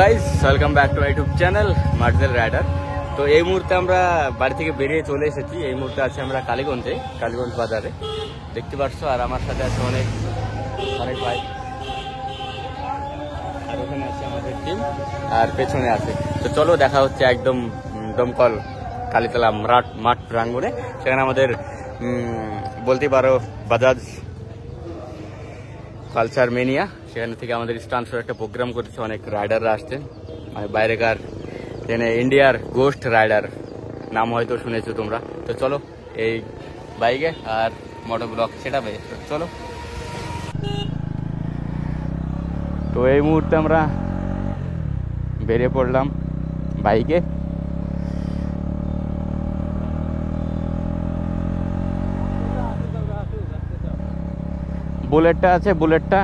Guys, welcome back to my YouTube channel মার্জেল রাইডার। তো এই মুহূর্তে আমরা বাড়ি থেকে বেরিয়ে চলে এসেছি। এই মুহূর্তে আছি আমরা কালীগঞ্জ বাজারে, দেখতে পাচ্ছ। আর আমার সাথে আছে অনেক বাইক, আর ওখানে আছে আমাদের টিম, আর পেছনে আছে। তো চলো দেখা হচ্ছে একদম দমকল কালীতলা মাঠ প্রাঙ্গণে। সেখানে আমাদের বলতে পারো বাজাজ কালচার মেনিয়া, সেখানে থেকে আমাদের স্টান্ট শোর একটা প্রোগ্রাম করেছে। অনেক রাইডাররা আসছেন, মানে বাইরেকার জেনে ইন্ডিয়ার গোস্ট রাইডার নাম হয়তো শুনেছো তোমরা। তো চলো এই বাইকে আর মোটো ব্লক সেটা চলো। তো এই মুহূর্তে আমরা বেরিয়ে পড়লাম বাইকে। বুলেটটা আছে, বুলেটটা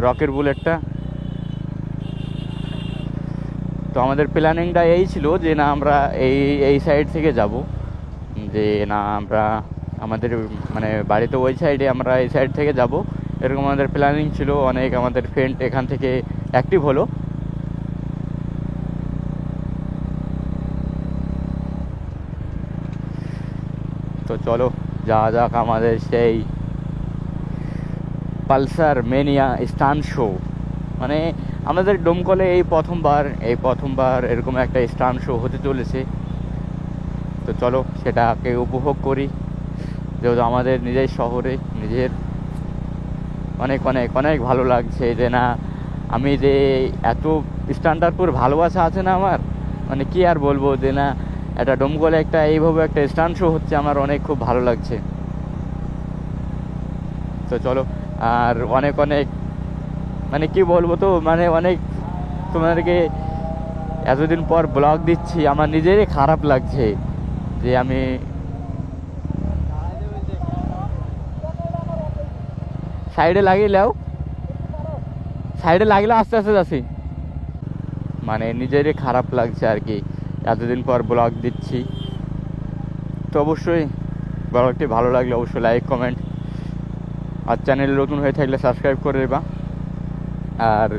রকের বুলেটটা। তো আমাদের প্ল্যানিংটা এই ছিল যে না আমরা এই সাইড থেকে যাব, যে না আমরা আমাদের মানে বাড়িতে ওই সাইডে, আমরা এই সাইড থেকে যাব, এরকম আমাদের প্ল্যানিং ছিল। অনেক আমাদের ফ্রেন্ড এখান থেকে অ্যাক্টিভ হলো। তো চলো যাওয়া যাক আমাদের সেই পালসার মেনিয়া স্টান্ট শো। মানে আমাদের ডোমকলে এই প্রথমবার এরকম একটা স্টান্ট শো হতে চলেছে। তো চলো সেটাকে উপভোগ করি, যেহেতু আমাদের নিজের শহরে নিজের অনেক অনেক অনেক ভালো লাগছে। যে না আমি যে এত স্টান্টার পুর ভালোবাসা আছে না আমার, মানে কি আর বলবো, যে না একটা ডোমকলে একটা এইভাবে একটা স্টান্ট শো হচ্ছে, আমার অনেক খুব ভালো লাগছে। তো চলো, আর অনেক অনেক মানে কি বলবো, তো মানে অনেক তোমাদেরকে এতদিন পর ব্লগ দিচ্ছি, আমার নিজেরই খারাপ লাগছে যে আমি সাইডে লাগিয়ে আস্তে আস্তে যাচ্ছি। মানে নিজেরই খারাপ লাগছে আর কি, এতদিন পর ব্লগ দিচ্ছি। তো অবশ্যই ব্লগটি ভালো লাগলে অবশ্যই লাইক কমেন্ট, আর চ্যানেল নতুন হয়ে থাকলে সাবস্ক্রাইব করে দেবা। আর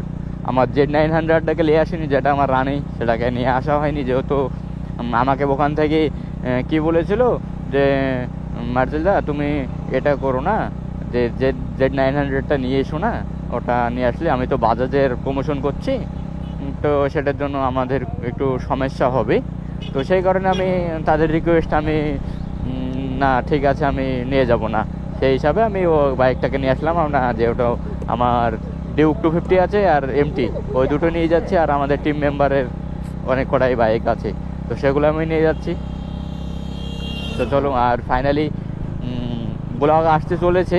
আমার Z900টাকে নিয়ে আসিনি, যেটা আমার রানি, সেটাকে নিয়ে আসা হয়নি, যেহেতু আমাকে ওখান থেকে কি বলেছিল যে মার্জেলদা তুমি এটা করো না, যে Z900টা নিয়ে এসো না, ওটা নিয়ে আসলে আমি তো বাজাজের প্রমোশন করছি, তো সেটার জন্য আমাদের একটু সমস্যা হবে। তো সেই কারণে আমি তাদের রিকোয়েস্ট আমি না ঠিক আছে আমি নিয়ে যাব না, সেই হিসাবে আমি ও বাইকটাকে নিয়ে আসলাম। না যেহেতু আমার ডিউক 250 আছে আর এমটি, ওই দুটো নিয়ে যাচ্ছি। আর আমাদের টিম মেম্বারের অনেক কটাই বাইক আছে, তো সেগুলো আমি নিয়ে যাচ্ছি। তো চলো, আর ফাইনালি ব্লগ আসতে চলেছে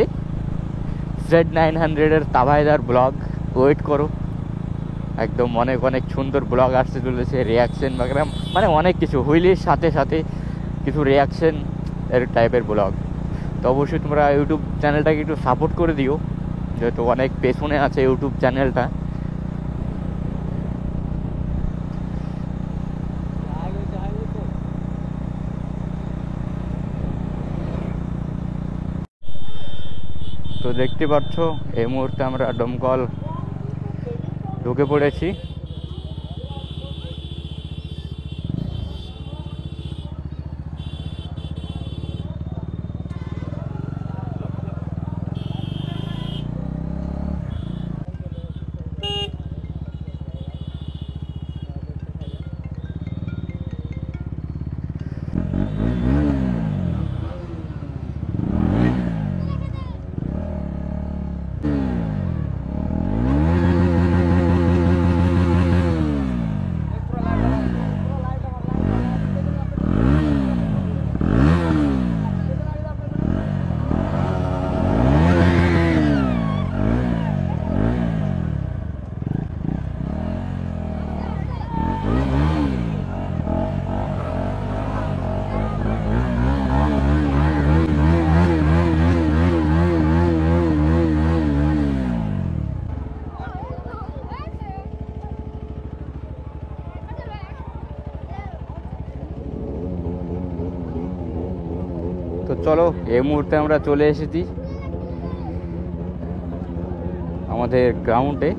Z900-এর তাবাইদার ব্লগ, ওয়েট করো। একদম অনেক অনেক সুন্দর ব্লগ আসতে চলেছে, রিয়াকশন বাগেরা, মানে অনেক কিছু হুইলির সাথে সাথে কিছু রিয়াকশন এর টাইপের ব্লগ। তো অবশ্যই তোমরা ইউটিউব চ্যানেলটাকে একটু সাপোর্ট করে দিও, যেহেতু অনেক পেছনে আছে ইউটিউব চ্যানেলটা। তো দেখতে পাচ্ছ এই মুহূর্তে আমরা ডোমকল ঢুকে পড়েছি। তো চলো এই মুহূর্তে আমরা চলে এসেছি আমাদের গ্রাউন্ডে,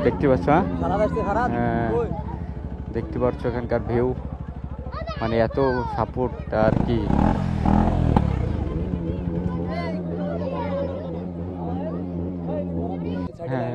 দেখতে পাচ্ছ। হ্যাঁ দেখতে পাচ্ছ এখানকার ভিউ, মানে এত সাপোর্ট আর কি। হ্যাঁ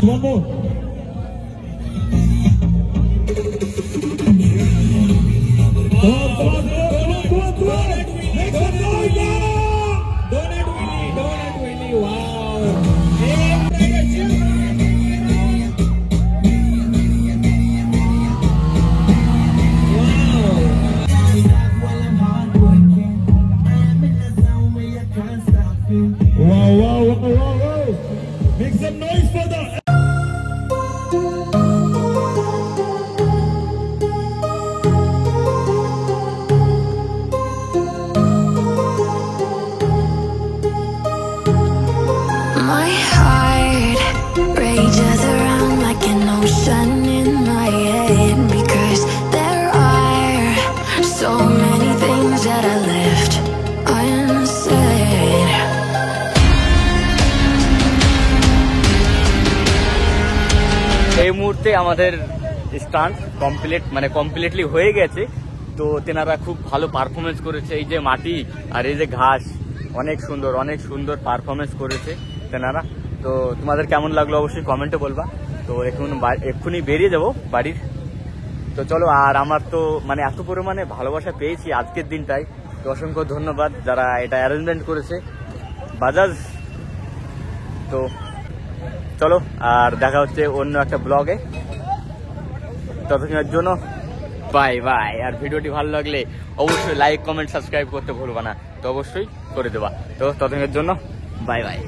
One more. Wow. Make some noise for the... My heart rages around like an ocean in my head, because there are so many things that I left unsaid. এই মুহূর্তে আমাদের স্টান্ট কমপ্লিট, মানে completely হয়ে গেছে। তো তেনারা খুব ভালো পারফরমেন্স করেছে। এই যে মাটি আর এই যে ঘাস, অনেক সুন্দর পারফরমেন্স করেছে তেনারা। তো তোমাদের কেমন লাগলো অবশ্যই কমেন্টে বলবা। তো এক্ষুনি বেরিয়ে যাব বাড়ির। তো চলো, আর আমার তো মানে এত পরিমাণে ভালোবাসা পেয়েছি আজকের দিনটাই। তো অসংখ্য ধন্যবাদ যারা এটা অ্যারেঞ্জমেন্ট করেছে, বাজাজ। তো চলো, আর দেখা হচ্ছে অন্য একটা ব্লগে। ততক্ষণের জন্য বাই বাই। আর ভিডিওটি ভালো লাগলে অবশ্যই লাইক, কমেন্ট, সাবস্ক্রাইব করতে ভুলবা না। তো অবশ্যই করে দেবা। তো ততক্ষণের জন্য বাই বাই।